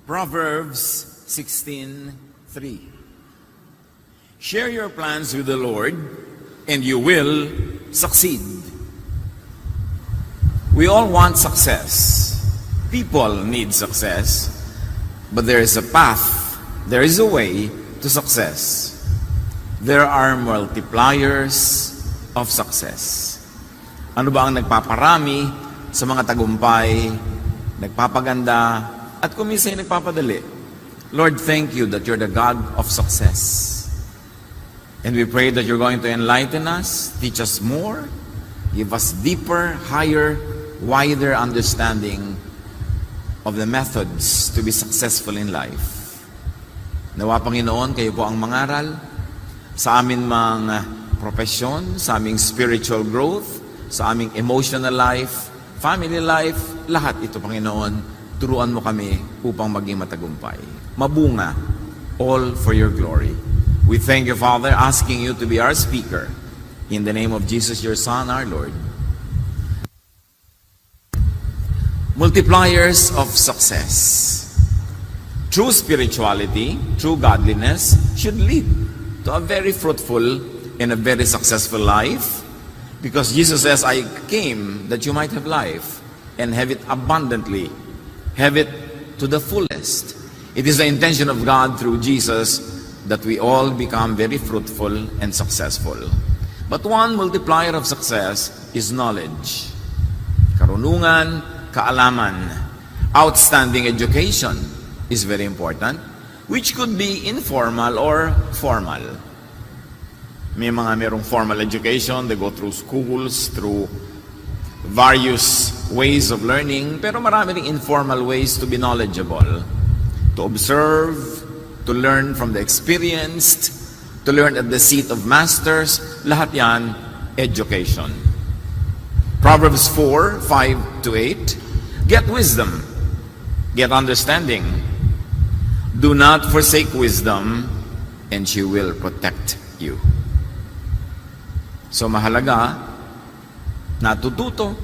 Proverbs 16:3. Share your plans with the Lord, and you will succeed. We all want success. People need success. But there is a path, there is a way to success. There are multipliers of success. Ano ba ang nagpaparami sa mga tagumpay, nagpapaganda, at kung minsan nagpapadali? Lord, thank you that you're the God of success. And we pray that you're going to enlighten us, teach us more, give us deeper, higher, wider understanding of the methods to be successful in life. Nawa, Panginoon, kayo po ang mangaral sa amin mga profesyon, sa aming spiritual growth, sa aming emotional life, family life, lahat ito, Panginoon, turuan mo kami upang maging matagumpay. Mabunga, all for your glory. We thank you, Father, asking you to be our speaker. In the name of Jesus, your Son, our Lord. Multipliers of success. True spirituality, true godliness should lead to a very fruitful and a very successful life, because Jesus says, I came that you might have life and have it abundantly, have it to the fullest. It is the intention of God through Jesus that we all become very fruitful and successful. But one multiplier of success is knowledge. Karunungan, kaalaman. Outstanding education is very important, which could be informal or formal. May mga merong formal education, they go through schools, through various ways of learning, pero marami ring informal ways to be knowledgeable, to observe, to learn from the experienced, to learn at the seat of masters. Lahat yan, education. Proverbs 4:5-8. Get wisdom, get understanding. Do not forsake wisdom, and she will protect you. So mahalaga, natututo.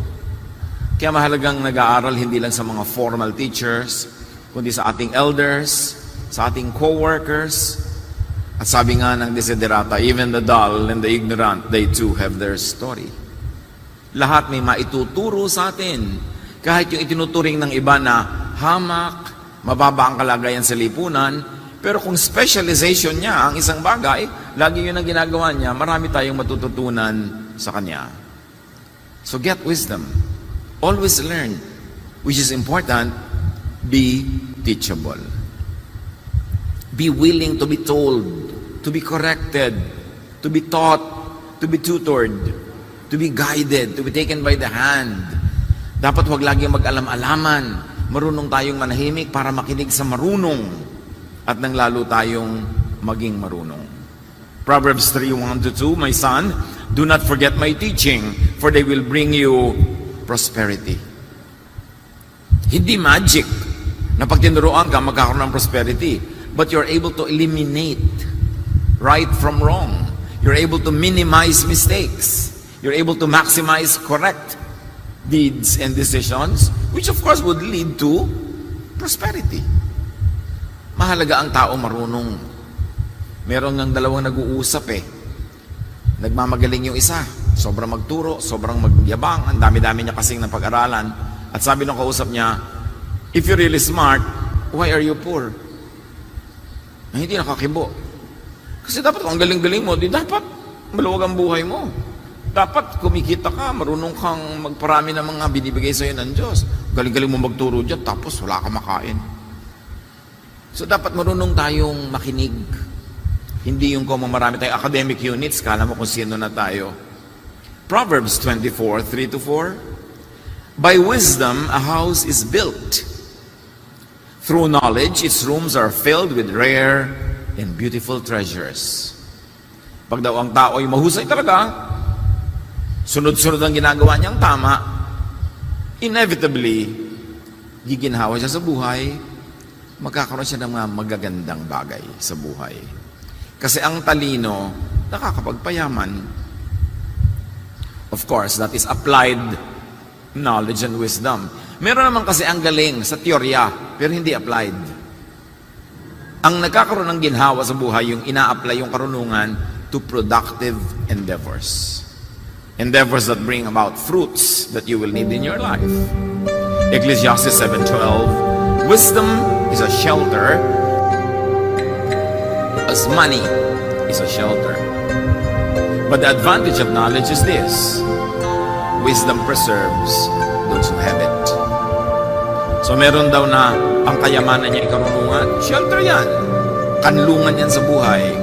Kaya mahalagang nag-aaral hindi lang sa mga formal teachers, kundi sa ating elders, sa ating co-workers. At sabi nga ng desiderata, even the dull and the ignorant, they too have their story. Lahat may maituturo sa atin. Kahit yung itinuturing ng iba na hamak, mababa ang kalagayan sa lipunan, pero kung specialization niya ang isang bagay, lagi yun ang ginagawa niya, marami tayong matututunan sa kanya. So get wisdom. Always learn. Which is important, be teachable. Be willing to be told, to be corrected, to be taught, to be tutored, to be guided, to be taken by the hand. Dapat huwag lagi mag-alam-alaman. Marunong tayong manahimik para makinig sa marunong at nang lalo tayong maging marunong. Proverbs 3:1-2, My son, do not forget my teaching, for they will bring you prosperity. Hindi magic na pag tinuruan ka, magkakaroon ng prosperity. But you're able to eliminate right from wrong. You're able to minimize mistakes. You're able to maximize correct deeds and decisions, which of course would lead to prosperity. Mahalaga ang tao marunong. Meron ng dalawang nag-uusap Nagmamagaling yung isa. Sobrang magturo, sobrang magyabang, ang dami-dami niya kasing ng pag-aralan. At sabi ng kausap niya, if you're really smart, why are you poor? Hindi nakakibo. Kasi dapat kung ang galing-galing mo, di dapat maluwag ang buhay mo. Dapat kumikita ka, marunong kang magparami ng mga binibigay sa'yo ng Diyos. Galing-galing mo magturo dyan, tapos wala kang makain. So dapat marunong tayong makinig. Hindi yung kung marami tayong academic units, kala mo kung sino na tayo. Proverbs 24:3-4. By wisdom, a house is built. Through knowledge, its rooms are filled with rare and beautiful treasures. Pag daw ang tao ay mahusay talaga, sunod-sunod ang ginagawa niyang tama, inevitably, giginhawa siya sa buhay, magkakaroon siya ng mga magagandang bagay sa buhay. Kasi ang talino, nakakapagpayaman. Of course, that is applied knowledge and wisdom. Meron naman kasi ang galing sa teorya, pero hindi applied. Ang nagkakaroon ng ginhawa sa buhay, yung ina-apply yung karunungan to productive endeavors. Endeavors that bring about fruits that you will need in your life. Ecclesiastes 7:12, wisdom is a shelter as money is a shelter. But the advantage of knowledge is this: wisdom preserves those who have it. So meron daw na ang kayamanan niya ay karunungan, shelter yan. Kanlungan yan sa buhay.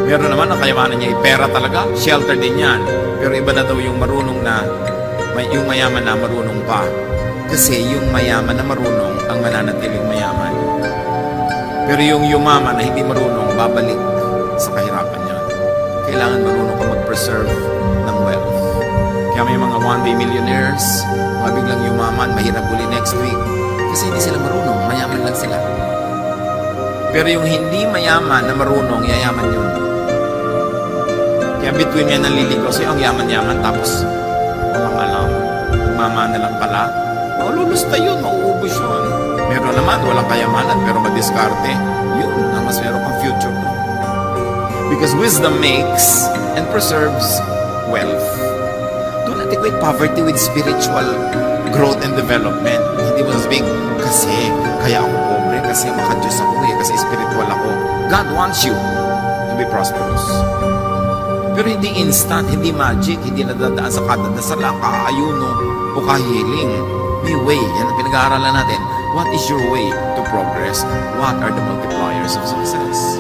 Meron naman ang kayamanan niya ay pera talaga, shelter din yan. Pero iba na daw yung marunong na, yung mayaman na marunong pa. Kasi yung mayaman na marunong ang mananatiling mayaman. Pero yung yumaman na hindi marunong, babalik sa kahirapan niya. Kailangan marunong ka mag-preserve ng wealth. Kaya may mga one-day millionaires, mabiglang yumaman, mahirap uli next week. Kasi hindi sila marunong, mayaman lang sila. Pero yung hindi mayaman na marunong, yayaman yun. Kaya between yan naliligaw sa'yo, ang yaman-yaman, tapos walang alam, magmamana lang pala. Maululusta yun, mauubos yun. Meron naman, walang kayamanan, pero madiskarte, yun, na mas meron kang future. Because wisdom makes and preserves wealth. Do not equate poverty with spiritual growth and development. Hindi mo sasabihin, kasi kaya ako pobre, kasi maka-Diyos ako kasi spiritual ako. God wants you to be prosperous. Pero hindi instant, hindi magic, hindi nadadaan sa kadadasal, kaayuno o kahiling. May way, yan ang pinag-aaralan natin. What is your way to progress? What are the multipliers of success?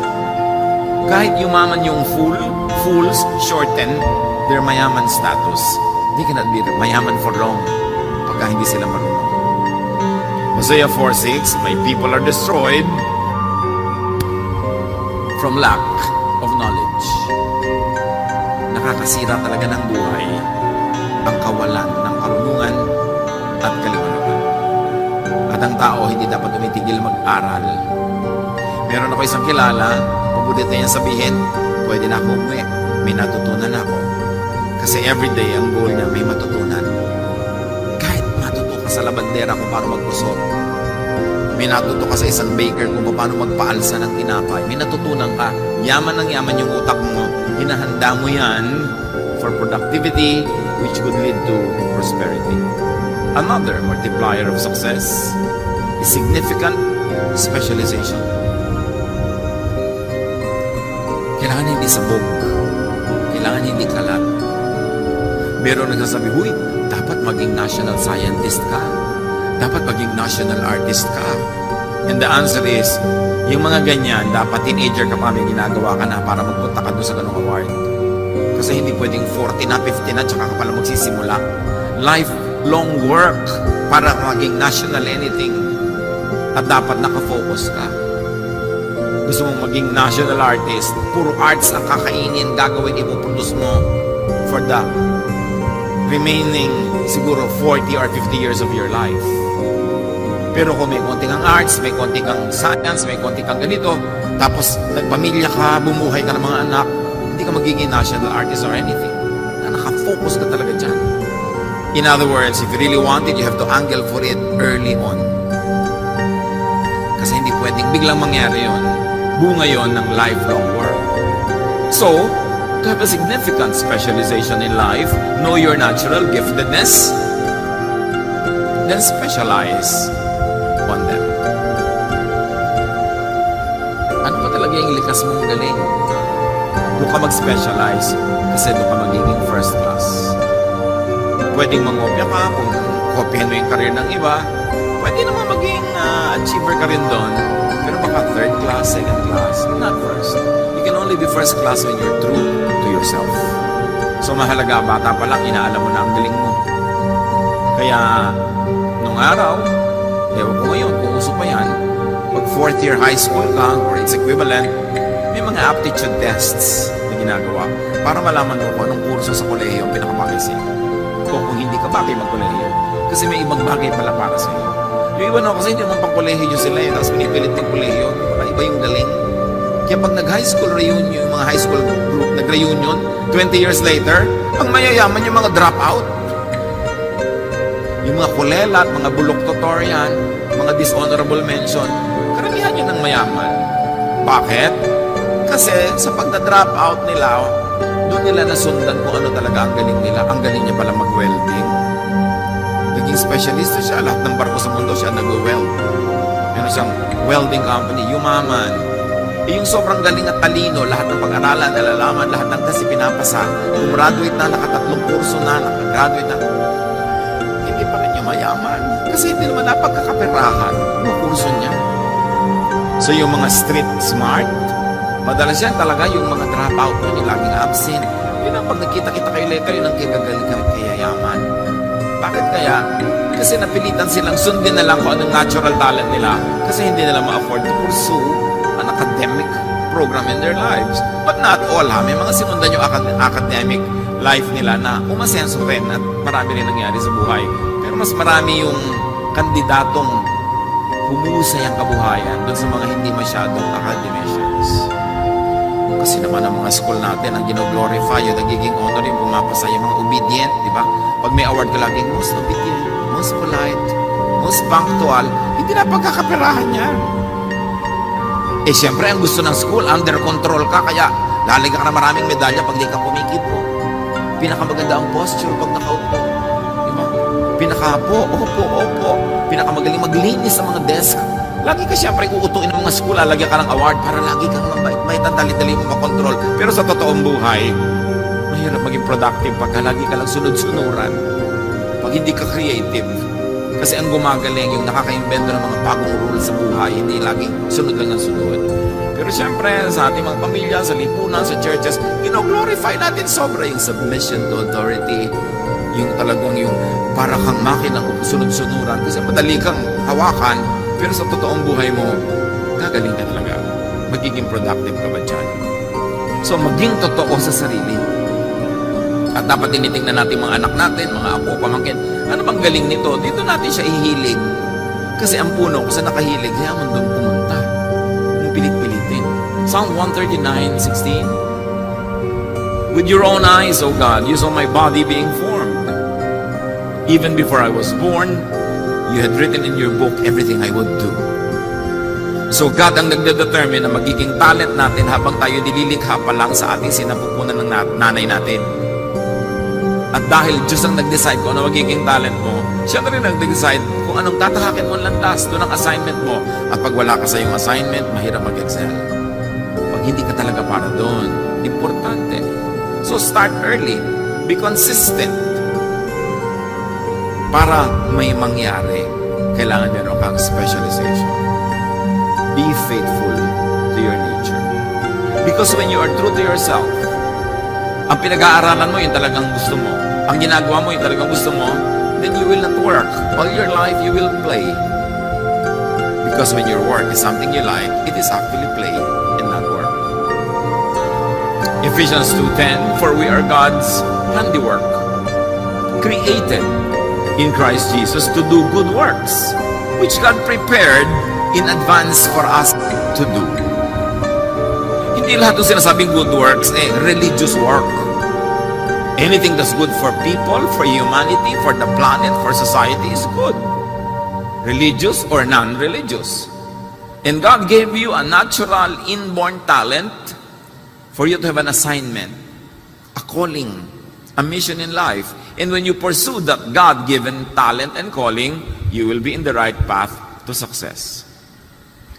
Kahit yumaman yung fools shorten their mayaman status. They cannot be mayaman for long pagka hindi sila marunong. Hosea 4:6, my people are destroyed from lack of knowledge. Nakakasira talaga ng buhay ang kawalan ng karunungan at kaliwanagan. At ang tao hindi dapat tumitigil mag-aral. Meron ako isang kilala, pabulit na yan sabihin, pwede na ako umuwi, may natutunan ako. Kasi everyday ang goal niya may matutunan. Kahit matuto ka sa labandera kung paano magkusot, may natuto ka sa isang baker kung paano magpaalsa ng tinapay, may natutunan ka, yaman ng yaman yung utak mo, hinahanda mo yan for productivity which could lead to prosperity. Another multiplier of success is significant specialization. Kailangan hindi sabog, kailangan hindi kalat. Meron nagsasabi, huy, dapat maging national scientist ka. Dapat maging national artist ka. And the answer is, yung mga ganyan, dapat teenager ka pa, may ginagawa ka na para magpunta ka doon sa ganung award. Kasi hindi pwedeng 40 na, 50 na, tsaka ka pala magsisimula. Lifelong work para maging national anything. At dapat nakafocus ka. Gusto mong maging national artist, puro arts ang kakainin, gagawin, ipoproduce mo for the remaining siguro 40 or 50 years of your life. Pero kung may konting kang arts, may konting kang science, may konting kang ganito, tapos nagpamilya ka, bumuhay ka ng mga anak, hindi ka magiging national artist or anything. Nakafocus ka talaga dyan. In other words, if you really want it, you have to angle for it early on. Kasi hindi pwedeng biglang mangyari yon. Bunga yon ng lifelong work. So, to have a significant specialization in life, know your natural giftedness, then specialize on them. Ano ba talaga yung likas mong galing? Doon ka mag-specialize kasi doon ka magiging first class. Pwedeng mangopya ka, kung kopyahan mo yung career ng iba, pwede naman maging achiever ka rin doon, pero baka third class, second class, not first. You can only be first class when you're true to yourself. So mahalaga, bata pa lang, inaalam mo na ang galing mo. Kaya, nung araw, ewan ko ngayon, kung uso pa yan, pag fourth year high school ka, or its equivalent, may mga aptitude tests na ginagawa para malaman mo kung anong kurso sa kolehiyo ang pinakabagay sa'yo. O kung hindi ka bagay mag-kolehiyo. Kasi may ibang bagay pala para sa'yo. Yung iba na kasi hindi naman pang kolehiyo sila eh, tapos pinipilit mag-kolehiyo, iba yung galing. Kaya pag nag-high school reunion, yung mga high school group nag-reunion, 20 years later, ang mayayaman yung mga dropout. Yung mga kulela at mga bulok tutorial, mga dishonorable mention, karamihan yun ng mayaman. Bakit? Kasi sa pagda-drop out nila, doon nila nasundan kung ano talaga ang galing nila. Ang galing niya pala mag-welding. Naging specialist siya. Lahat ng barko sa mundo siya nag-weld. Meron siyang welding company, yumaman. Yung sobrang galing at talino, lahat ng pag-aralan, nalalaman, lahat ng kasi pinapasa. Graduate na, nakatatlong kurso na, nakagraduate na. Hindi pa rin yung mayaman. Kasi hindi naman napagkakaperahan yung kurso niya. So yung mga street smart, madalas yan talaga yung mga dropout mo, yung laging absent. Yun ang pag nakita-kita kayo later, yun ang kagagaling kaya yaman. Bakit kaya? Kasi napilitan silang sundin na lang kung anong natural talent nila kasi hindi nila ma-afford to pursue an academic program in their lives. But not all ha. May mga sinundan yung academic life nila na umasenso rin at marami rin nangyari sa buhay. Pero mas marami yung kandidatong humusay ang kabuhayan doon sa mga hindi masyadong academicians. Kasi naman ang mga school natin, ang gino-glorify, yung nagiging honor, yung pumapasa yung mga obedient, di ba? Pag may award ka laging most obedient, most polite, most punctual, hindi na pagkakaperahan yan. Eh, siyempre, ang gusto ng school, under control ka, kaya lalagyan ka na maraming medalya pag di ka pumikipo. Pinakamaganda ang posture pag nakaupo. Di ba? Pinakapo, opo. Pinakamagaling maglinis sa mga desk. Lagi ka siyempre uutuin ng mga school, lalagyan ka ng award para lagi kang mabait-bait at dali-dali mo makontrol. Pero sa totoong buhay, mahirap maging productive pagka lagi ka lang sunod-sunuran. Pag hindi ka creative. Kasi ang gumagaling yung nakaka-invento ng mga bagong rules sa buhay, hindi lagi sunod lang ng sunod. Pero siyempre, sa ating mga pamilya, sa lipunan, sa churches, gino-glorify natin sobra yung submission to authority. Yung talagang yung para kang makinang sunod-sunuran. Kasi madali kang hawakan, pero sa totoong buhay mo, gagaling ka talaga. Magiging productive ka ba dyan? So, maging totoo sa sarili. At dapat tinitingnan natin mga anak natin, mga apo, pamangkin. Ano bang galing nito? Dito natin siya ihilig. Kasi ang puno, kung saan nakahilig, kaya man doon pumunta. Yung pilit-pilitin. Psalm 139:16. With your own eyes, O God, you saw my body being formed. Even before I was born, you had written in your book everything I would do. So God ang nagdedetermine na magiging talent natin habang tayo nililikha pa lang sa ating sinapupunan ng nanay natin. At dahil Diyos ang nag-decide kung ano magiging talent mo, siya na rin nag-decide kung anong tatahakin mo landas doon ang assignment mo. At pag wala ka sa iyong assignment, mahirap mag-excel. Pag hindi ka talaga para doon, importante. So start early. Be consistent. Para may mangyari, kailangan meron kang specialization. Be faithful to your nature. Because when you are true to yourself, ang pinag-aaralan mo, yung talagang gusto mo. Ang ginagawa mo, yung talagang gusto mo, then you will not work. All your life, you will play. Because when your work is something you like, it is actually play and not work. Ephesians 2:10, for we are God's handiwork, created in Christ Jesus to do good works, which God prepared in advance for us to do. Hindi lahat ng sinasabing good works, religious work. Anything that's good for people, for humanity, for the planet, for society is good. Religious or non-religious. And God gave you a natural inborn talent for you to have an assignment, a calling, a mission in life. And when you pursue that God-given talent and calling, you will be in the right path to success.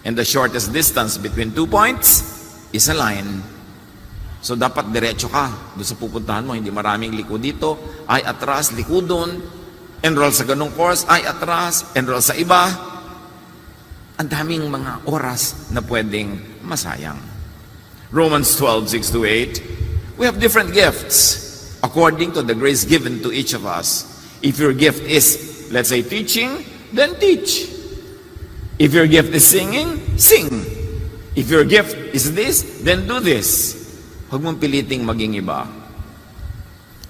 And the shortest distance between 2 points is a line. So dapat diretso ka doon sa pupuntahan mo. Hindi maraming liko dito, ay atras, liko doon, enroll sa ganung course, ay atras, enroll sa iba. Ang daming mga oras na pwedeng masayang. Romans 12:6-8. We have different gifts according to the grace given to each of us. If your gift is, let's say, teaching, then teach. If your gift is singing, sing. If your gift is this, then do this. Huwag mong piliting maging iba.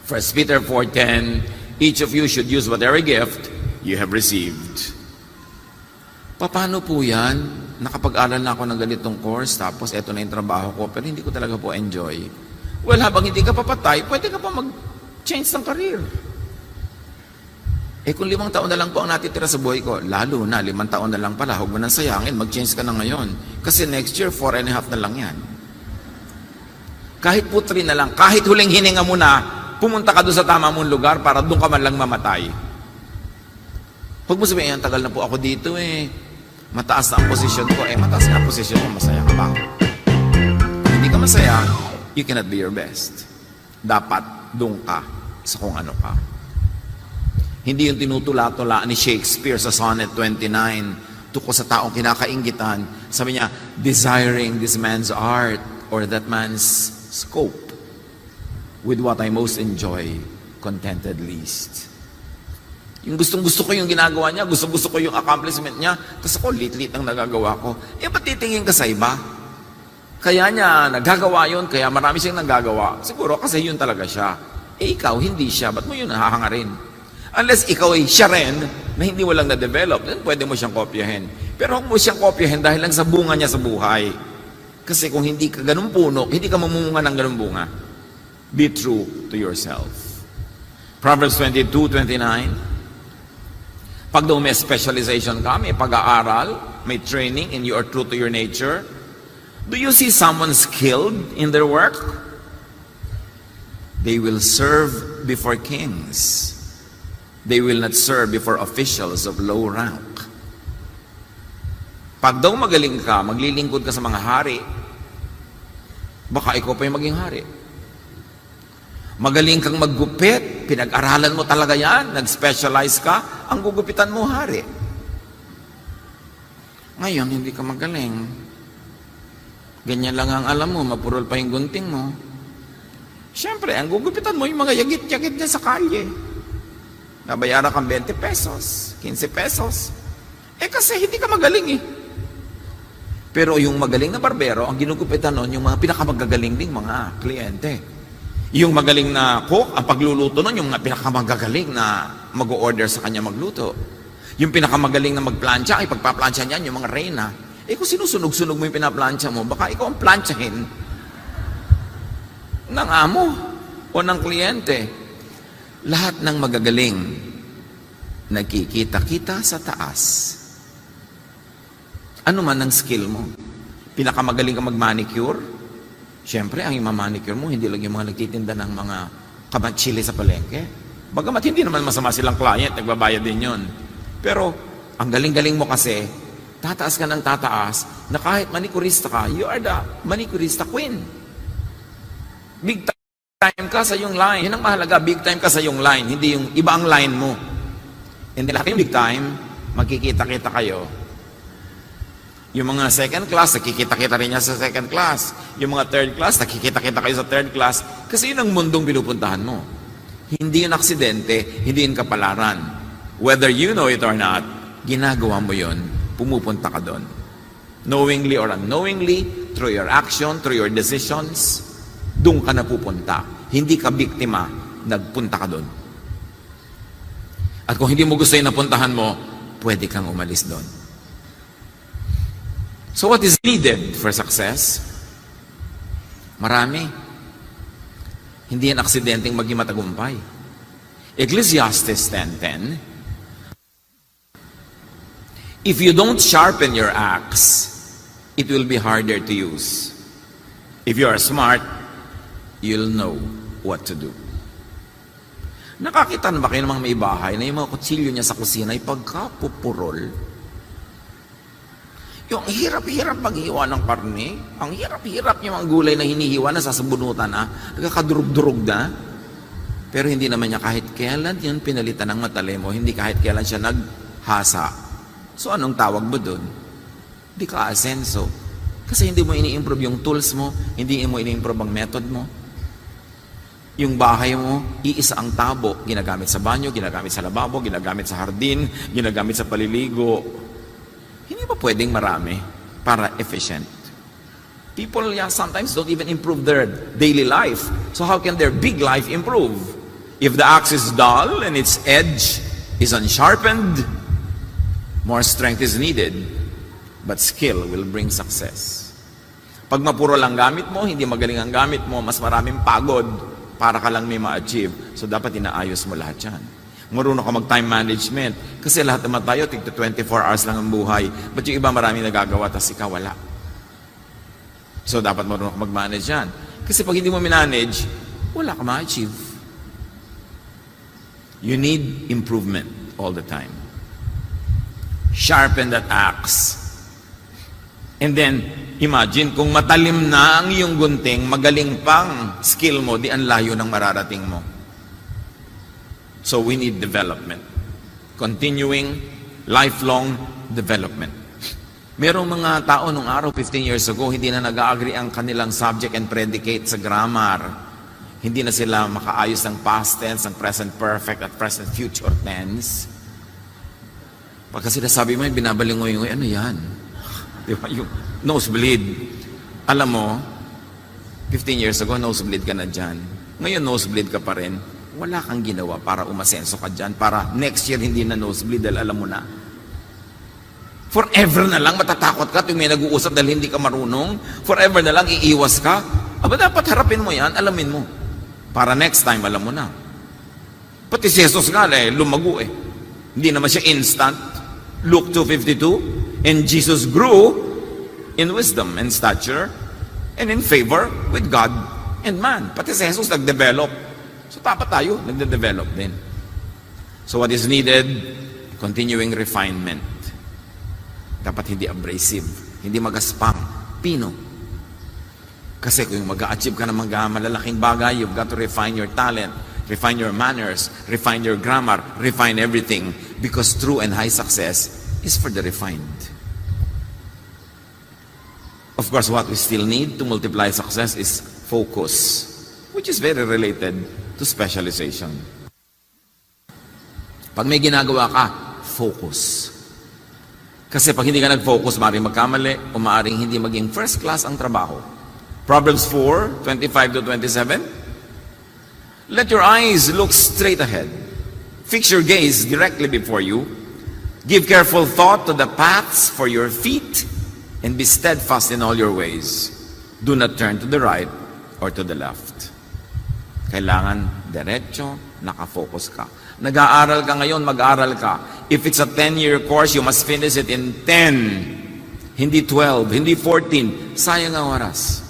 1 Peter 4:10, each of you should use whatever gift you have received. Paano po yan? Nakapag-aral na ako ng ganitong course, tapos eto na yung trabaho ko, pero hindi ko talaga po enjoy. Well, habang hindi ka papatay, pwede ka pa mag-change ng career. Kung 5 taon na lang po ang natitira sa buhay ko, lalo na 5 taon na lang pala, huwag mo nang sayangin, mag-change ka na ngayon. Kasi next year, 4.5 na lang yan. Kahit putri na lang, kahit huling hininga mo na, pumunta ka doon sa tama mong lugar para doon ka man lang mamatay. Huwag mo sabihin, ang tagal na po ako dito mataas na ang posisyon ko. Mataas na ang posisyon ko, masaya ka ba? Kung hindi ka masaya, you cannot be your best. Dapat doon ka sa kung ano ka. Hindi yung tinutula-tula ni Shakespeare sa Sonnet 29 tungkol sa taong kinakainggitan. Sabi niya, desiring this man's art or that man's scope with what I most enjoy, contented least. Yung gustong-gusto ko yung ginagawa niya, gustong-gusto ko yung accomplishment niya, tapos ako, lit-lit ang nagagawa ko. Ba't titingin ka sa iba? Kaya niya nagagawa yun, kaya marami siyang nagagawa. Siguro kasi yun talaga siya. Ikaw, hindi siya. Ba't mo yun nahahangarin? Unless ikaw ay siya rin na hindi mo lang na-develop, then pwede mo siyang kopyahin. Pero huwag mo siyang kopyahin dahil lang sa bunga niya sa buhay. Kasi kung hindi ka ganun puno, hindi ka mamumunga ng ganun bunga. Be true to yourself. Proverbs 22:29. Pag daw may specialization ka, may pag-aaral, may training, and you are true to your nature, do you see someone skilled in their work? They will serve before kings. They will not serve before officials of low rank. Pag daw magaling ka, maglilingkod ka sa mga hari, baka ikaw pa yung maging hari. Magaling kang maggupit, pinag-aralan mo talaga yan, nag-specialize ka, ang gugupitan mo hari. Ngayon, hindi ka magaling. Ganyan lang ang alam mo, mapurol pa yung gunting mo. Siyempre, ang gugupitan mo yung mga yagit-yagit niya sa kalye. Nabayaran kang 20 pesos, 15 pesos. Kasi hindi ka magaling Pero yung magaling na barbero, ang ginugupitan nun, yung mga pinakamagagaling ding mga kliyente. Yung magaling na cook, ang pagluluto nun, yung pinakamagagaling na mag-o-order sa kanya magluto. Yung pinakamagaling na magplansya, ay pagpaplansya niyan, yung mga reyna. Kung sinusunog-sunog mo yung pinaplansya mo, baka ikaw ang plansyahin ng amo o ng kliyente. Lahat ng magagaling, nagkikita-kita sa taas. Ano man ang skill mo? Pinakamagaling ka mag-manicure? Siyempre, ang ima-manicure mo, hindi lang yung mga nagtitinda ng mga kamatsili sa palengke. Bagamat hindi naman masama silang client, nagbabayad din yun. Pero, ang galing-galing mo kasi, tataas ka ng tataas, na kahit manicurista ka, you are the manicurista queen. Big time ka sa yung line. Yan ang mahalaga, big time ka sa yung line, hindi yung iba ang line mo. And then, yung big time, magkikita-kita kayo. Yung mga second class, nakikita-kita rin niya sa second class. Yung mga third class, nakikita-kita kayo sa third class. Kasi yun ang mundong pinupuntahan mo. Hindi yun aksidente, hindi yun kapalaran. Whether you know it or not, ginagawa mo yun, pumupunta ka doon. Knowingly or unknowingly, through your action, through your decisions, doon ka na pupunta. Hindi ka biktima, nagpunta ka doon. At kung hindi mo gusto yung napuntahan mo, pwede kang umalis doon. So what is needed for success? Marami. Hindi yan aksidenteng maging matagumpay. Ecclesiastes 10:10. If you don't sharpen your axe, it will be harder to use. If you are smart, you'll know what to do. Nakakita na ba kayo ng mga may bahay na yung mga kutsilyo niya sa kusina ay pagkapupurol? Yung hirap-hirap maghiwa ng karne, ang hirap-hirap yung mga gulay na hinihiwa na sasabunutan na, nagkakadurog-durog na. Pero hindi naman niya kahit kailan yun pinalitan ng matalemo, hindi kahit kailan siya naghasa. So anong tawag mo doon? Hindi ka asenso. Kasi hindi mo ini-improve yung tools mo, hindi mo ini-improve ang method mo. Yung bahay mo, iisa ang tabo, ginagamit sa banyo, ginagamit sa lababo, ginagamit sa hardin, ginagamit sa paliligo. Hindi ba pwedeng marami para efficient? People sometimes don't even improve their daily life. So how can their big life improve? If the axe is dull and its edge is unsharpened, more strength is needed, but skill will bring success. Pag mapuro lang gamit mo, hindi magaling ang gamit mo, mas maraming pagod para ka lang may ma-achieve. So dapat inaayos mo lahat yan. Marunong ka mag-time management. Kasi lahat naman tayo, tigto 24 hours lang ang buhay. But yung iba marami nagagawa, tas ikaw wala. So, dapat marunong ka mag-manage yan. Kasi pag hindi mo manage, wala ka ma-achieve. You need improvement all the time. Sharpen that axe. And then, imagine, kung matalim na ang iyong gunting, magaling pang skill mo, di ang layo ng mararating mo. So we need development. Continuing, lifelong development. Merong mga tao nung araw, 15 years ago, hindi na nag-agree ang kanilang subject and predicate sa grammar. Hindi na sila makaayos ng past tense, ng present perfect at present future tense. Pagka sinasabi mo, binabalingoy, ano yan? Di ba? Yung nosebleed. Alam mo, 15 years ago, nosebleed ka na dyan. Ngayon, nosebleed ka pa rin. Wala kang ginawa para umasenso ka dyan. Para next year, hindi na nosebleed dahil alam mo na. Forever na lang, matatakot ka tuwing may nag-uusap dahil hindi ka marunong. Forever na lang, iiwas ka. Aba, dapat harapin mo yan, alamin mo. Para next time, alam mo na. Pati si Jesus nga, lumago eh. Hindi naman siya instant. Luke 2:52, and Jesus grew in wisdom and stature and in favor with God and man. Pati si Jesus nag-develop. So dapat tayo, nagde-develop din. So what is needed? Continuing refinement. Dapat hindi abrasive, hindi magaspang, pino. Kasi kung mag-a-achieve ka ng mga malalaking bagay, you've got to refine your talent, refine your manners, refine your grammar, refine everything. Because true and high success is for the refined. Of course, what we still need to multiply success is focus, which is very related to specialization. Pag may ginagawa ka, focus. Kasi pag hindi ka nag-focus, maaaring magkamali o maaaring hindi maging first class ang trabaho. Proverbs 4:25-27. Let your eyes look straight ahead. Fix your gaze directly before you. Give careful thought to the paths for your feet and be steadfast in all your ways. Do not turn to the right or to the left. Kailangan diretso, nakafocus ka. Nag-aaral ka ngayon, mag-aaral ka. If it's a 10-year course, you must finish it in 10. Hindi 12, hindi 14. Sayang ang oras.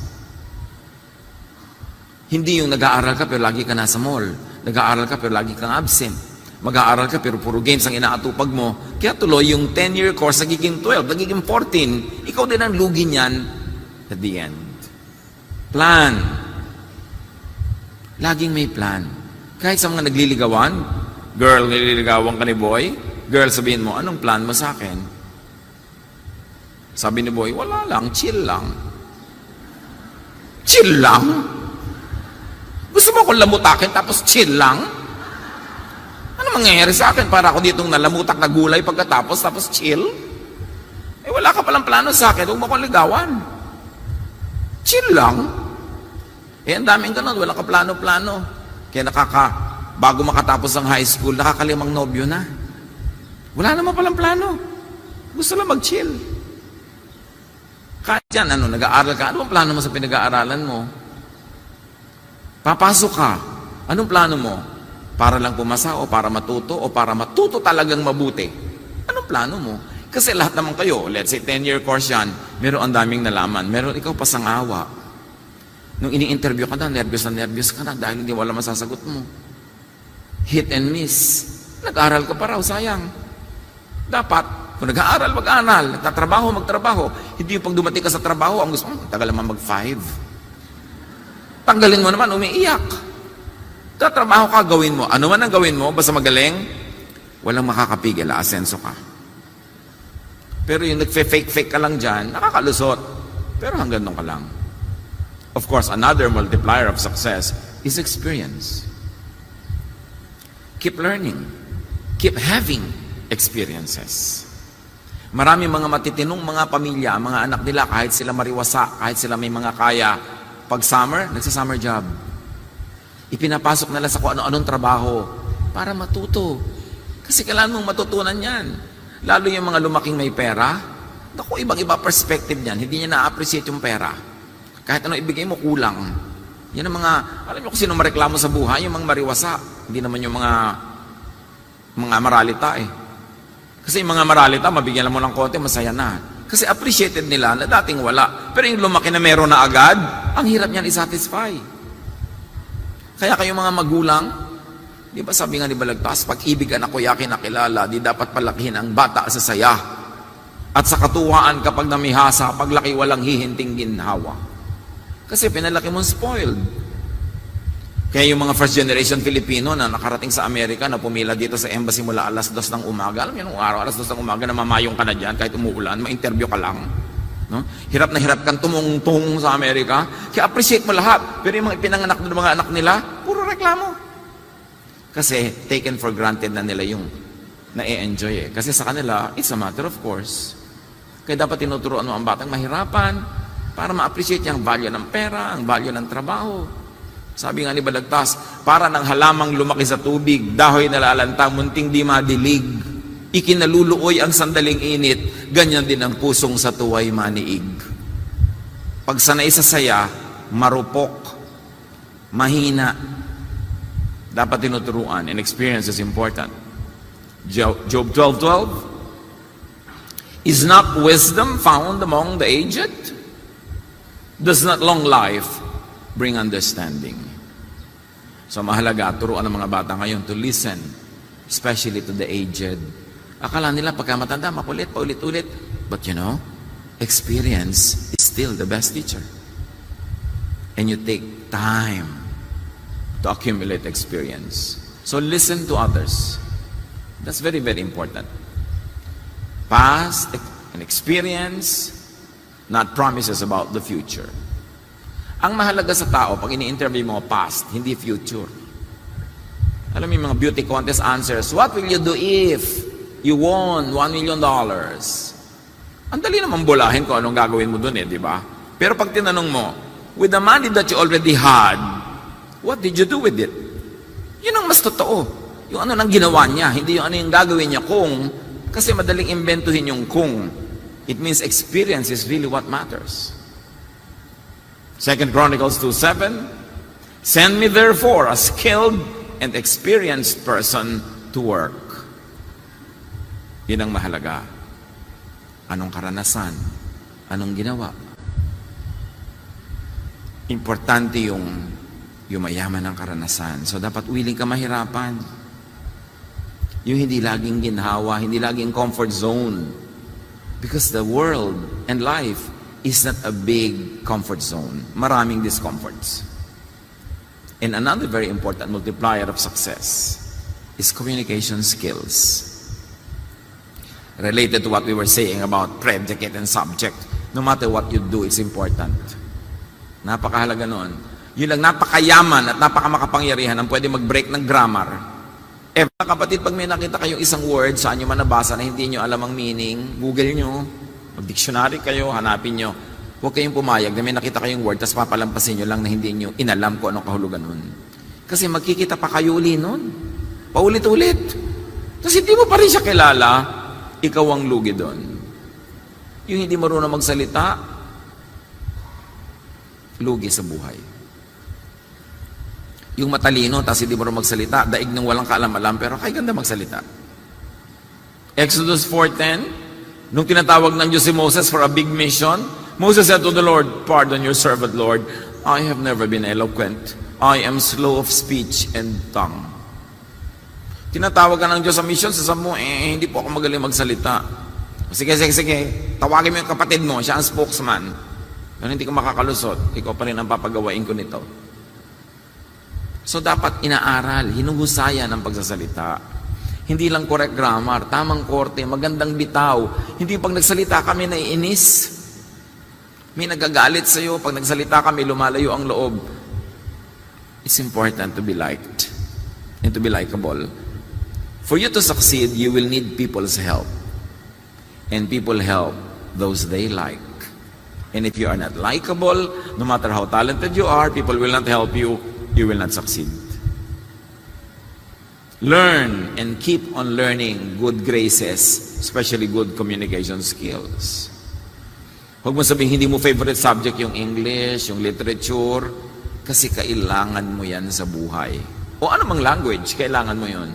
Hindi yung nag-aaral ka pero lagi ka nasa mall. Nag-aaral ka pero lagi kang absent. Mag-aaral ka pero puro games ang inaatupag mo. Kaya tuloy yung 10-year course nagiging 12, nagiging 14. Ikaw din ang lugi niyan at the end. Plan. Laging may plan. Kahit sa mga nagliligawan, girl, nililigawan ka ni boy, girl, sabihin mo, anong plan mo sa akin? Sabi ni boy, wala lang, chill lang. Chill lang? Gusto mo akong lamutakin tapos chill lang? Ano mangyayari sa akin para ako ditong nalamutak na gulay pagkatapos tapos chill? Eh wala ka palang plano sa akin, huwag mo akong ligawan. Chill lang? Eh ang daming ganun, wala ka plano-plano. Kaya bago makatapos ang high school, nakakalimang nobyo na. Wala naman palang plano. Gusto lang mag-chill. Kahit yan, nag-aaral ka, ano ang plano mo sa pinag-aaralan mo? Papasok ka, anong plano mo? Para lang pumasa o para matuto o para matuto talagang mabuti? Anong plano mo? Kasi lahat naman kayo, let's say 10-year course yan, meron ang daming nalaman, meron ikaw pasangawa. Nung ini-interview ka na nervyos ka na dahil hindi wala masasagot mo. Hit and miss. Nag-aaral ka pa raw, sayang. Dapat, kung nag-aaral, mag-aaral. Nagtatrabaho, magtrabaho. Hindi yung pag dumating ka sa trabaho, ang gusto mo, tagal naman mag-5. Tanggalin mo naman, umiiyak. Tatrabaho ka, gawin mo. Ano man ang gawin mo, basta magaling, walang makakapigil, asenso ka. Pero yung nag-fake ka lang dyan, nakakalusot. Pero hanggang doon ka lang. Of course, another multiplier of success is experience. Keep learning. Keep having experiences. Marami mga matitinong mga pamilya, mga anak nila, kahit sila mariwasa, kahit sila may mga kaya, pag summer, nagsa-summer job. Ipinapasok nila sa kung ano-anong trabaho para matuto. Kasi kailangan mong matutunan yan. Lalo yung mga lumaking may pera, naku, ibang-iba perspective niyan. Hindi niya na-appreciate yung pera. Kahit ano ibigay mo, kulang. Yan ang mga, alam niyo kung sino mareklamo sa buhay, yung mga mariwasa. Hindi naman yung mga Mga maralita eh. Kasi yung mga maralita, mabigyan mo ng konti, masaya na. Kasi appreciated nila na dating wala. Pero yung lumaki na meron na agad, ang hirap niyan i-satisfy. Kaya kayong mga magulang, di ba sabi nga ni Balagtas, pag-ibig anak ko yakin nakilala, di dapat palakihin ang bata sa saya. At sa katuwaan kapag namihasa, paglaki walang hihinting ginhawa. Kasi pinalaki mong spoiled. Kaya yung mga first generation Filipino na nakarating sa Amerika na pumila dito sa embassy mula alas 2 ng umaga, alam niyo nung araw, alas 2 ng umaga, namamayong ka na dyan kahit umuulan, ma-interview ka lang. No? Hirap na hirap kang tumungtong sa Amerika, kaya appreciate mo lahat. Pero yung mga ipinanganak ng mga anak nila, puro reklamo. Kasi taken for granted na nila yung na-enjoy eh. Kasi sa kanila, it's a matter of course. Kaya dapat tinuturuan mo ang batang mahirapan para ma-appreciate niya ang value ng pera, ang value ng trabaho. Sabi nga ni Balagtas, para ng halamang lumaki sa tubig, dahoy nalalanta, munting di madilig. Ikinaluluoy ang sandaling init, ganyan din ang pusong sa tuway maniig. Pag sanay sa saya, marupok, mahina, dapat tinuturuan, and experience is important. Job 12:12, is not wisdom found among the aged? Does not long life bring understanding? So mahalaga, turuan ng mga bata ngayon to listen, especially to the aged. Akala nila pagka matanda, makulit, paulit-ulit. But you know, experience is still the best teacher. And you take time to accumulate experience. So listen to others. That's very, very important. Past and experience, not promises about the future. Ang mahalaga sa tao, pag ini-interview mo, past, hindi future. Alam mo yung mga beauty contest answers, what will you do if you won $1 million? Ang dali naman bulahin kung anong gagawin mo dun eh, di ba? Pero pag tinanong mo, with the money that you already had, what did you do with it? Yun ang mas totoo. Yung ano nang ginawa niya, hindi yung ano yung gagawin niya kung, kasi madaling imbentuhin yung kung. It means experience is really what matters. 2 Chronicles 2:7, send me therefore a skilled and experienced person to work. Yun ang mahalaga. Anong karanasan? Anong ginawa? Importante yung mayaman ng karanasan. So dapat willing ka mahirapan. Yung hindi laging ginhawa, hindi laging comfort zone. Because the world and life is not a big comfort zone. Maraming discomforts. And another very important multiplier of success is communication skills. Related to what we were saying about predicate and subject, no matter what you do, it's important. Napakahalaga nun. Yun lang, napakayaman at napakamakapangyarihan ang pwede mag-break ng grammar. Mga kapatid, pag may nakita kayong isang word, saan nyo man nabasa na hindi nyo alam ang meaning, Google nyo, mag-dictionary kayo, hanapin nyo. Huwag kayong pumayag na may nakita kayong word, tapos papalampasin nyo lang na hindi nyo inalam kung anong kahulugan nun. Kasi magkikita pa kayo uli nun. Paulit-ulit. Tapos hindi mo pa rin siya kilala, ikaw ang lugi doon. Yung hindi marunong magsalita, lugi sa buhay. Yung matalino, tapos hindi marunong magsalita, daig ng walang kaalam-alam, pero kay ganda magsalita. Exodus 4:10, nung tinatawag ng Diyos si Moses for a big mission, Moses said to the Lord, pardon your servant, Lord, I have never been eloquent. I am slow of speech and tongue. Tinatawag ka ng Diyos sa mission, sasabi mo, hindi po ako magaling magsalita. Sige, tawagin mo yung kapatid mo, siya ang spokesman. Pero hindi ko makakalusot, ikaw pa rin ang papagawain ko nito. So dapat inaaral, hinuhusayan ang pagsasalita. Hindi lang correct grammar, tamang korte, magandang bitaw. Hindi pag nagsalita kami naiinis. May nagagalit sa'yo, pag nagsalita kami lumalayo ang loob. It's important to be liked and to be likable. For you to succeed, you will need people's help. And people help those they like. And if you are not likable, no matter how talented you are, people will not help you, you will not succeed. Learn and keep on learning good graces, especially good communication skills. Huwag mo sabihin, hindi mo favorite subject yung English, yung literature, kasi kailangan mo yan sa buhay. O anumang language, kailangan mo yun.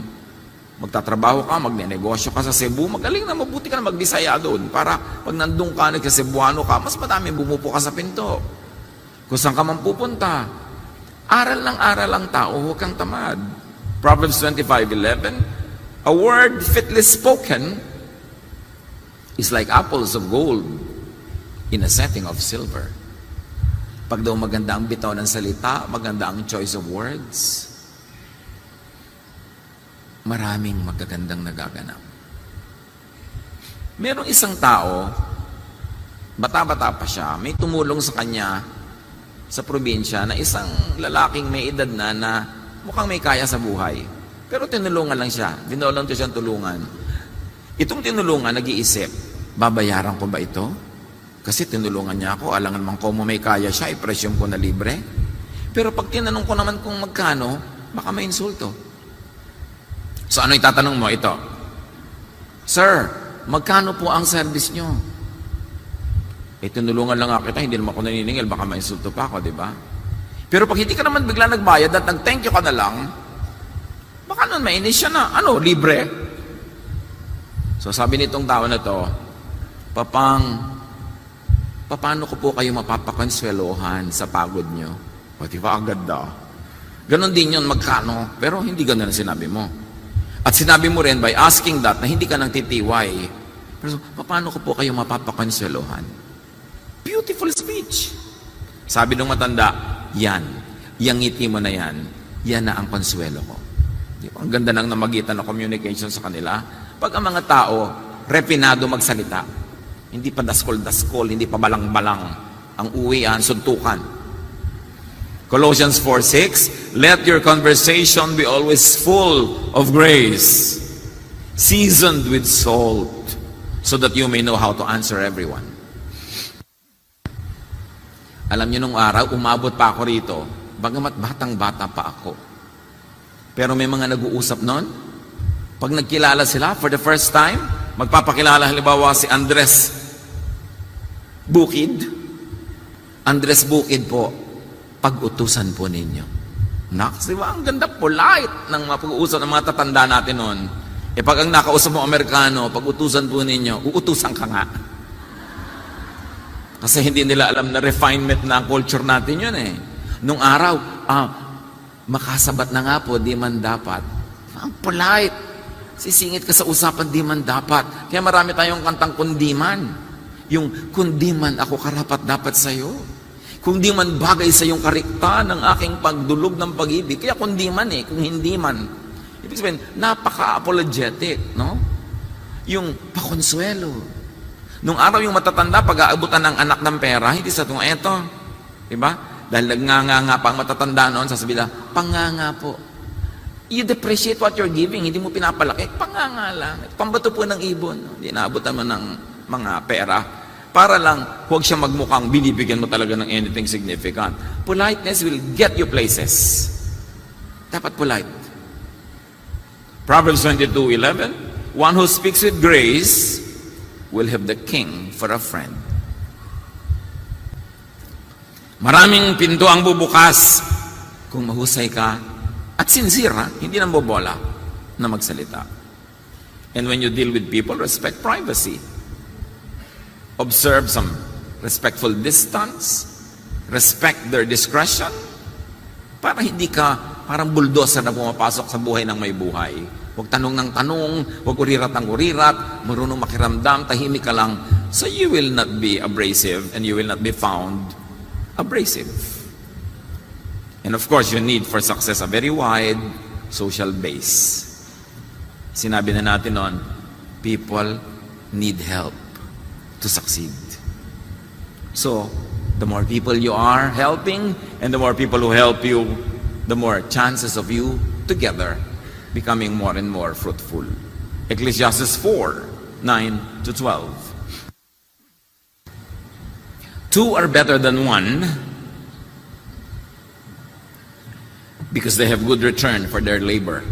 Magtatrabaho ka, magnenegosyo ka sa Cebu, magaling na, mabuti ka na mag-Bisaya doon para pag nandun ka, nagka-Cebuano ka, mas madami bumupo ka sa pinto. Kung saan ka man pupunta, aral ang tao, huwag kang tamad. Proverbs 25:11, a word fitly spoken is like apples of gold in a setting of silver. Pag daw maganda ang bitaw ng salita, maganda ang choice of words, maraming magagandang nagaganap. Merong isang tao, bata-bata pa siya, may tumulong sa kanya sa probinsya na isang lalaking may edad na mukhang may kaya sa buhay. Pero tinulungan lang siya. Dinulong to siyang tulungan. Itong tinulungan, nag-iisip, babayaran ko ba ito? Kasi tinulungan niya ako, alangan man ko mo may kaya siya, ipresyong ko na libre. Pero pag tinanong ko naman kung magkano, baka may insulto. So ano itatanong mo? Ito, Sir, magkano po ang service nyo? Tinulungan lang kita, hindi naman ako naniningil, baka mainsulto pa ako, di ba? Pero pag hindi ka naman bigla nagbayad at nag-thank you ka na lang, baka nun mainis siya na, libre? So sabi nitong tao na to, paano ko po kayo mapapakonswelohan sa pagod nyo? O diba, agad daw. Ganon din yun, magkano? Pero hindi ganon ang sinabi mo. At sinabi mo rin by asking that na hindi ka nang titiway. Pero paano ko po kayo mapapakonswelohan? Beautiful speech. Sabi ng matanda, yan. Yang ngiti mo na yan na ang konsuelo ko. Di ba? Ang ganda nang namagitan ng communication sa kanila. Pag ang mga tao, refinado magsalita. Hindi pa daskol-daskol, hindi pa balang-balang. Ang uwian, suntukan. Colossians 4:6, let your conversation be always full of grace, seasoned with salt, so that you may know how to answer everyone. Alam niyo, nung araw, umabot pa ako rito, bagamat batang-bata pa ako. Pero may mga nag-uusap noon, pag nagkilala sila for the first time, magpapakilala halimbawa si Andres Bukid. Andres Bukid po, pag-utusan po ninyo. Naks, di ba? Ang ganda, polite ng pag-uusap ng mga tatanda natin noon. Pag ang nakausap mo Amerikano, pag-utusan po ninyo, uutusan ka nga. Kasi hindi nila alam na refinement na culture natin yun eh. Nung araw, makasabat na nga po, di man dapat. Ang polite. Sisingit ka sa usapan, di man dapat. Kaya marami tayong kantang kundiman. Yung kundiman, ako karapat dapat sa'yo. Kung di man bagay sa iyong karikta ng aking pagdulog ng pag-ibig, kaya kung di man kung hindi man. Ibig sabihin, napaka-apologetic, no? Yung pakonsuelo. Nung araw yung matatanda, pag-aabutan ng anak ng pera, hindi sa itong eto. Diba? Dahil nagnganga pa ang matatanda noon, sasabihin, panganga po. You depreciate what you're giving, hindi mo pinapalaki, panganga lang. Pambato po ng ibon. Hindi naabutan mo ng mga pera. Para lang, huwag siya magmukhang binibigyan mo talaga ng anything significant. Politeness will get you places. Dapat polite. Proverbs 22:11, one who speaks with grace will have the king for a friend. Maraming pinto ang bubukas kung mahusay ka at sincere, hindi nang bobola na magsalita. And when you deal with people, respect privacy. Observe some respectful distance, respect their discretion, para hindi ka parang bulldozer na pumapasok sa buhay ng may buhay. Huwag tanong ng tanong, huwag urirat ng urirat, marunong makiramdam, tahimik ka lang, so you will not be abrasive and you will not be found abrasive. And of course, you need for success a very wide social base. Sinabi na natin noon, people need help to succeed. So, the more people you are helping, and the more people who help you, the more chances of you together becoming more and more fruitful. Ecclesiastes 4:9-12. Two are better than one because they have good return for their labor.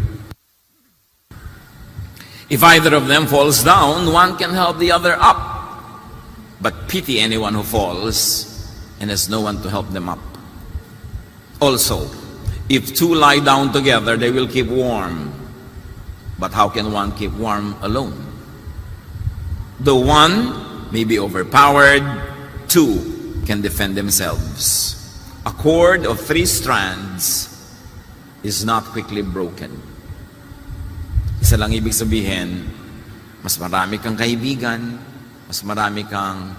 If either of them falls down, one can help the other up. But pity anyone who falls and has no one to help them up. Also, if two lie down together, they will keep warm. But how can one keep warm alone? The one may be overpowered, two can defend themselves. A cord of 3 strands is not quickly broken. Isa lang ibig sabihin, mas marami kang kaibigan, mas marami kang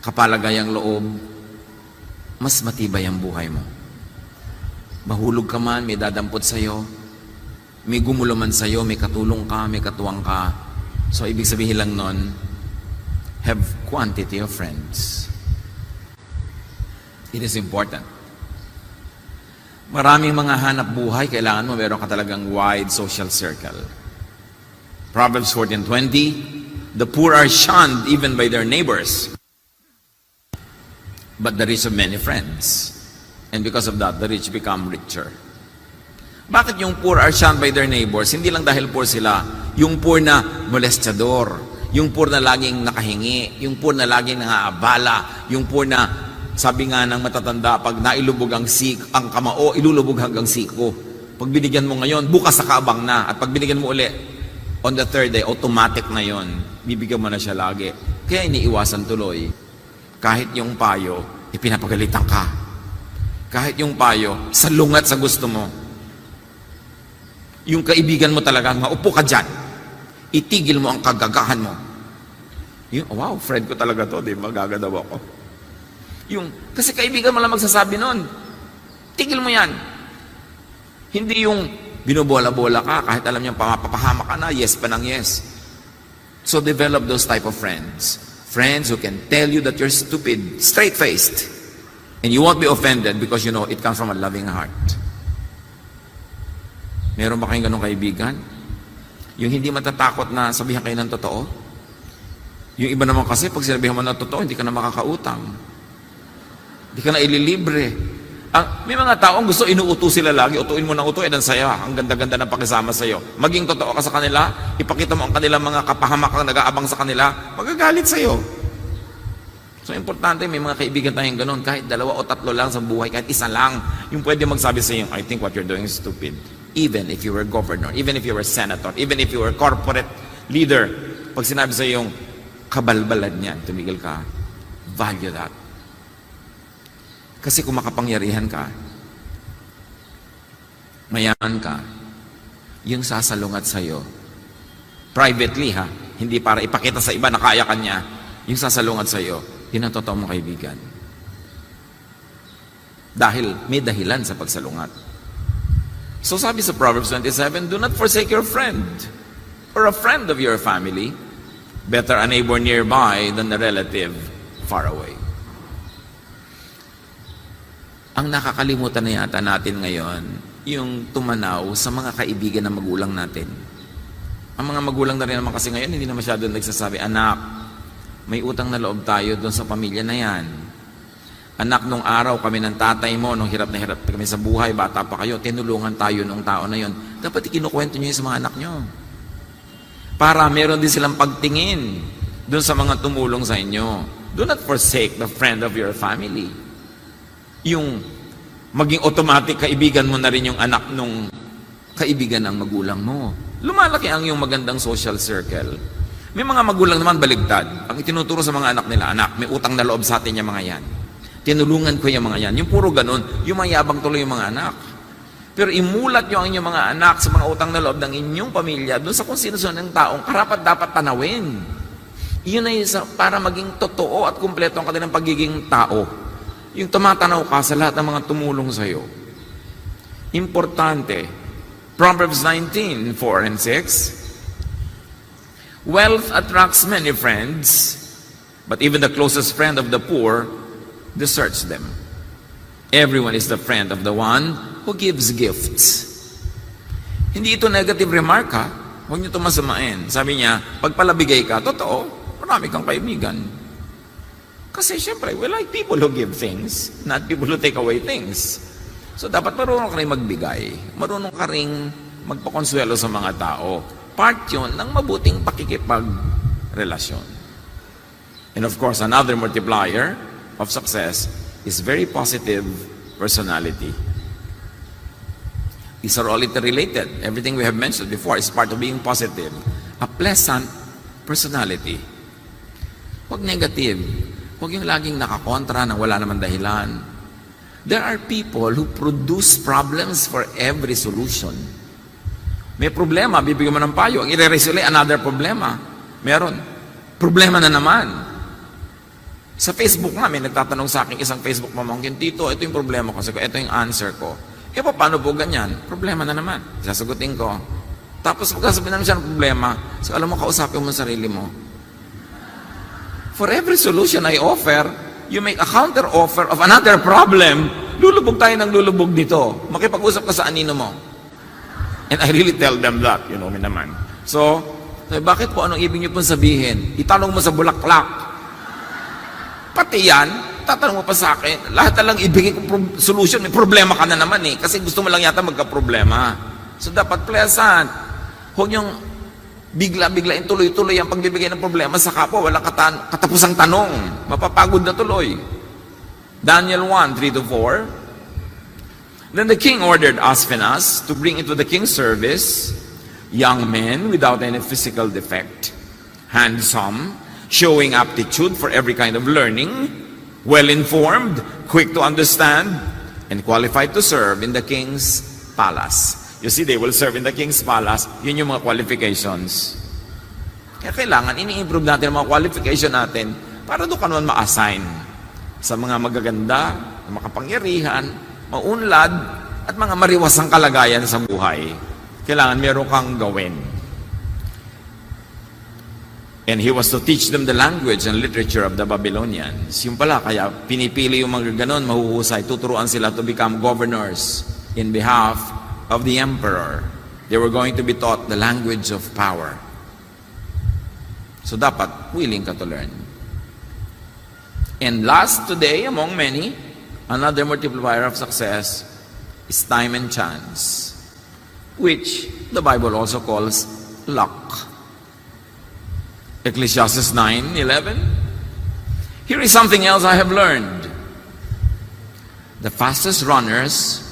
kapalagayang loob, mas matibay ang buhay mo. Mahulog ka man, may dadampot sa'yo, may gumulo man sa'yo, may katulong ka, may katuwang ka. So, ibig sabihin lang nun, have quantity of friends. It is important. Maraming mga hanap buhay, kailangan mo meron ka talagang wide social circle. Proverbs 14:20, the poor are shunned even by their neighbors, but the rich have many friends. And because of that, the rich become richer. Bakit yung poor are shunned by their neighbors? Hindi lang dahil poor sila. Yung poor na molestador, yung poor na laging nakahingi, yung poor na laging nangaabala, yung poor na, sabi nga ng matatanda, pag nailubog ang kamao, ilulubog hanggang siko. Pag binigyan mo ngayon, bukas sa kaabang na. At pag binigyan mo uli, on the third day, automatic na yon. Bibigyan mo na siya lagi. Kaya iniiwasan tuloy. Kahit yung payo, ipinapagalitan ka. Kahit yung payo, salungat sa gusto mo. Yung kaibigan mo talaga, maupo ka dyan. Itigil mo ang kagagahan mo. Yung, wow, friend ko talaga to, di ba? Gagadaw ako. Kasi kaibigan mo lang magsasabi nun. Tigil mo yan. Hindi yung binubola-bola ka, kahit alam niyang papahamak ka na, yes pa ng yes. So develop those type of friends. Friends who can tell you that you're stupid, straight-faced. And you won't be offended because you know it comes from a loving heart. Meron ba kayong ganong kaibigan? Yung hindi matatakot na sabihan kayo ng totoo? Yung iba naman kasi, pag sinabihan mo ng totoo, hindi ka na makakautang. Hindi ka na ililibre. May mga taong gusto inuuto sila lagi, utuin mo ng utuin, ang saya, ang ganda-ganda ng pakisama sa'yo. Maging totoo ka sa kanila, ipakita mo ang kanilang mga kapahamakang nag-aabang sa kanila, magagalit sa'yo. So, importante, may mga kaibigan tayong ganun, kahit 2 o 3 lang sa buhay, kahit isa lang, yung pwede magsabi sa iyo, I think what you're doing is stupid. Even if you were governor, even if you were senator, even if you were corporate leader, pag sinabi sa iyo, kabalbalad niyan, tumigil ka, value that. Kasi kung makapangyarihan ka, mayaman ka, yung sasalungat sa iyo, privately ha, hindi para ipakita sa iba na kaya ka niya, yung sasalungat sa iyo, yun ang totoo mong kaibigan. Dahil may dahilan sa pagsalungat. So sabi sa Proverbs 27, do not forsake your friend or a friend of your family. Better a neighbor nearby than a relative far away. Ang nakakalimutan na yata natin ngayon, yung tumanaw sa mga kaibigan ng magulang natin. Ang mga magulang na rin naman kasi ngayon, hindi na masyado nagsasabi, anak, may utang na loob tayo doon sa pamilya na yan. Anak, nung araw kami ng tatay mo, nung hirap na hirap kami sa buhay, bata pa kayo, tinulungan tayo nung tao na yon. Dapat ikinukwento nyo yun sa mga anak nyo. Para meron din silang pagtingin doon sa mga tumulong sa inyo. Do not forsake the friend of your family. Yung maging automatic kaibigan mo na rin yung anak nung kaibigan ng magulang mo. Lumalaki ang yung magandang social circle. May mga magulang naman baligtad. Ang itinuturo sa mga anak nila, anak, may utang na loob sa atin yung mga yan. Tinulungan ko yung mga yan. Yung puro ganun, yung mayabang tuloy yung mga anak. Pero imulat nyo ang inyong mga anak sa mga utang na loob ng inyong pamilya doon sa kung sino ng taong karapat dapat tanawin. Iyon ay para maging totoo at kumpleto ang kanilang pagiging tao. Yung tumatanaw ka sa lahat ng mga tumulong sa iyo. Importante. Proverbs 19:4 and 6. Wealth attracts many friends, but even the closest friend of the poor deserts them. Everyone is the friend of the one who gives gifts. Hindi ito negative remark ha. Huwag niyo ito masamain. Sabi niya, pagpalabigay ka, totoo, marami kang kaibigan. Kasi syempre, we like people who give things, not people who take away things. So dapat marunong ka rin magbigay. Marunong ka rin magpakonsuelo sa mga tao. Part yun ng mabuting pakikipagrelasyon. And of course, another multiplier of success is very positive personality. These are all interrelated. Everything we have mentioned before is part of being positive. A pleasant personality. Huwag negative. Huwag yung laging nakakontra na wala naman dahilan. There are people who produce problems for every solution. May problema, bibigyan mo ng payo. Ang i-resolve, another problema. Meron. Problema na naman. Sa Facebook nga, may nagtatanong sa akin isang Facebook mamangkin, Tito, ito yung problema ko. Sabi ko, ito yung answer ko. E paano po ganyan? Problema na naman. Sasagutin ko. Tapos pagkasabi namin siya ng problema, so alam mo, kausapin mo sarili mo. For every solution I offer, you make a counter offer of another problem. Lulubog tayo ng lulubog dito. Makipag-usap ka sa anino mo. And I really tell them that, you know me naman. So, bakit po anong ibig niyo pong sabihin? Itanong mo sa bulaklak. Pati yan, tatanong mo pa sa akin, lahat na lang ibigay kong solution, may problema ka na naman eh. Kasi gusto mo lang yata magka-problema. So, dapat pleasant. Huwag yung bigla-bigla, tuloy-tuloy ang pagbibigay ng problema sa kapwa, walang katapusang tanong. Mapapagod na tuloy. Daniel 1:3-4. Then the king ordered Aspenas to bring into the king's service young men without any physical defect, handsome, showing aptitude for every kind of learning, well-informed, quick to understand, and qualified to serve in the king's palace. You see, they will serve in the king's palace. Yun yung mga qualifications. Kaya kailangan, ini-improve natin ang mga qualification natin para doon ka naman ma-assign sa mga magaganda, makapangyarihan, maunlad, at mga mariwasang kalagayan sa buhay. Kailangan meron kang gawin. And he was to teach them the language and literature of the Babylonians. Yung pala, kaya pinipili yung mga ganon, mahuhusay, tuturuan sila to become governors in behalf of the emperor. They were going to be taught the language of power. So dapat, willing ka to learn. And last today, among many, another multiplier of success is time and chance, which the Bible also calls luck. Ecclesiastes 9:11. Here is something else I have learned. The fastest runners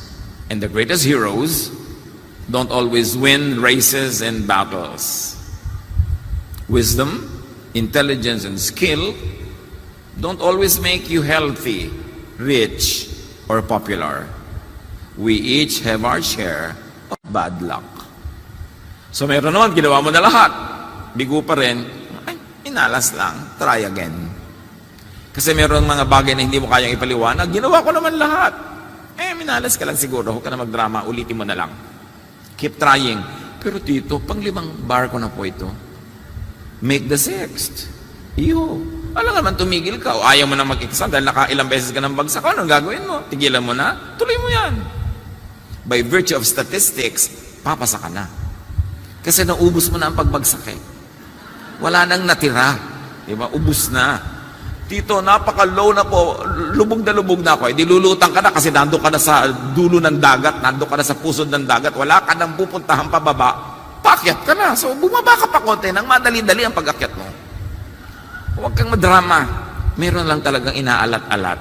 and the greatest heroes don't always win races and battles. Wisdom, intelligence, and skill don't always make you healthy, rich, or popular. We each have our share of bad luck. So meron naman, ginawa mo na lahat. Bigo pa rin, ay, inalas lang, try again. Kasi meron mga bagay na hindi mo kayang ipaliwanag, ginawa ko naman lahat. Minalas ka lang siguro, huwag ka na magdrama, ulitin mo na lang. Keep trying. Pero Tito, pang-5 bar ko na po ito. Make the 6th. Iyo. Alam naman, tumigil ka o ayaw mo na mag-exam dahil nakailang beses ka ng bagsak. Anong gagawin mo? Tigilan mo na? Tuloy mo yan. By virtue of statistics, papasa ka na. Kasi naubos mo na ang pagbagsak eh. Wala nang natira. Diba? Ubus na. Tito, napaka-low na po, lubog na ako. Di lulutang ka na kasi nando ka na sa dulo ng dagat, nando ka na sa pusod ng dagat, wala ka nang pupuntahan pababa, paakyat ka na. So, bumaba ka pa konti nang madali-dali ang pag-akyat mo. Huwag kang madrama. Meron lang talagang inaalat-alat.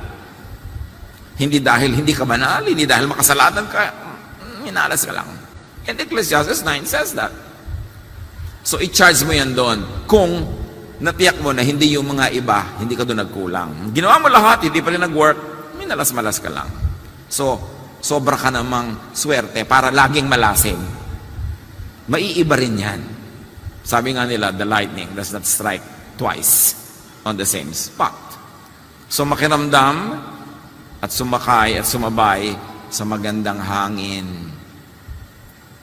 Hindi dahil hindi ka banal, hindi dahil makasalanan ka, minalas ka lang. And Ecclesiastes 9 says that. So, i-charge mo yan doon. Kung natiyak mo na hindi yung mga iba, hindi ka doon nagkulang. Ginawa mo lahat, hindi pa rin nag-work, minalas-malas ka lang. So, sobra ka namang swerte para laging malasim. Maiiba rin yan. Sabi nga nila, the lightning does not strike twice on the same spot. So, makiramdam at sumakay at sumabay sa magandang hangin.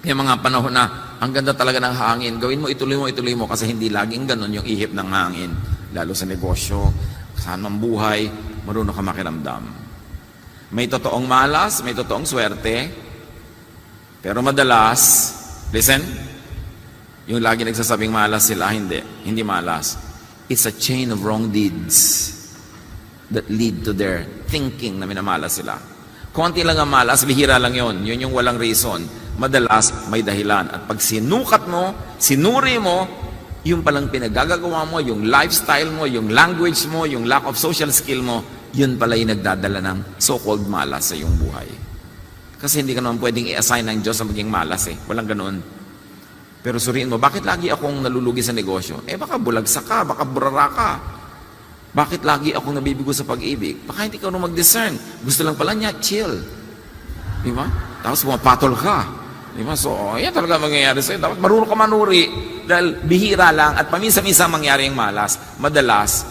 May mga panahon na ang ganda talaga ng hangin, gawin mo, ituloy mo kasi hindi laging ganun yung ihip ng hangin. Lalo sa negosyo, saan mang buhay, marunong ka makiramdam. May totoong malas, may totoong swerte, pero madalas, listen, yung lagi nagsasabing malas sila, hindi malas. It's a chain of wrong deeds that lead to their thinking na minamalas sila. Konti lang ang malas, bihira lang yun. Yun yung walang reason. Madalas may dahilan. At pag sinukat mo, sinuri mo, yung palang pinagagagawa mo, yung lifestyle mo, yung language mo, yung lack of social skill mo, yun pala yung nagdadala ng so-called malas sa iyong buhay. Kasi hindi ka naman pwedeng i-assign ng Diyos na maging malas eh. Walang ganoon. Pero suriin mo, bakit lagi akong nalulugi sa negosyo? Baka bulagsak ka, baka burara ka. Bakit lagi akong nabibigo sa pag-ibig? Baka hindi ka nung mag-discern. Gusto lang pala niya, chill. Di ba? Tapos pumapatol ka. Di ba? So, yan talaga mangyayari sa'yo. Dapat marunong ka manuri. Dahil bihira lang at paminsan-minsan mangyari yung malas. Madalas,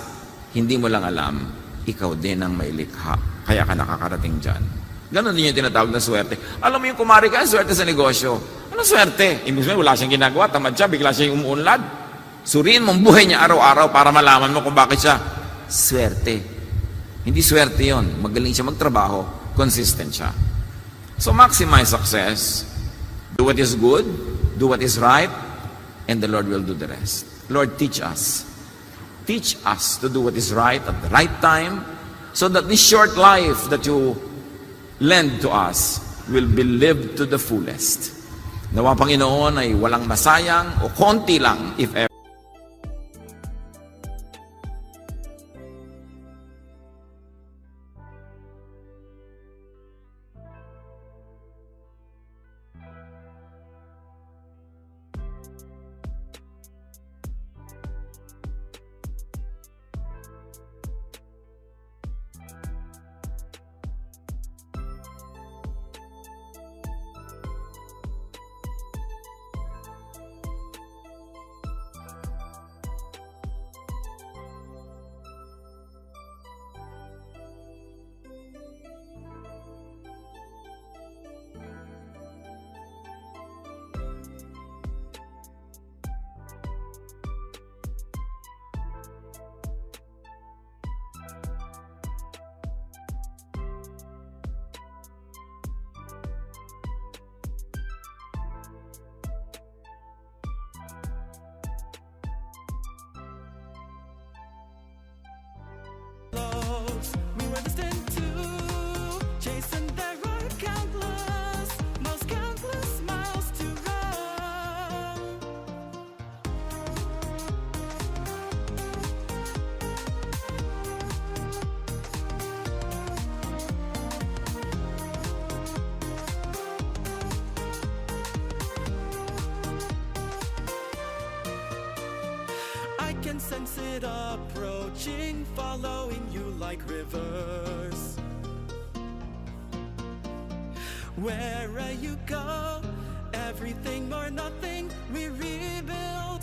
hindi mo lang alam, ikaw din ang may likha. Kaya ka nakakarating dyan. Ganon din yung tinatawag na swerte. Alam mo yung kumari ka, swerte sa negosyo. Anong swerte? Ibig sabihin, wala siyang ginagawa, tamad siya, bigla siya yung umuunlad. Suriin mong buhay niya araw-araw para malaman mo kung bakit siya swerte. Hindi swerte yon. Magaling siya magtrabaho, consistent siya. So maximize success. Do what is good, do what is right, and the Lord will do the rest. Lord, teach us. Teach us to do what is right at the right time, so that this short life that you lend to us will be lived to the fullest. Nawa Panginoon ay walang masayang o konti lang if ever. We were destined to chasing that road, countless, most countless miles to run. I can sense it approaching, following you like rivers. Wherever you go, everything or nothing, we rebuild.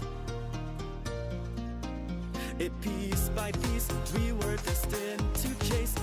It piece by piece, we were destined to chase.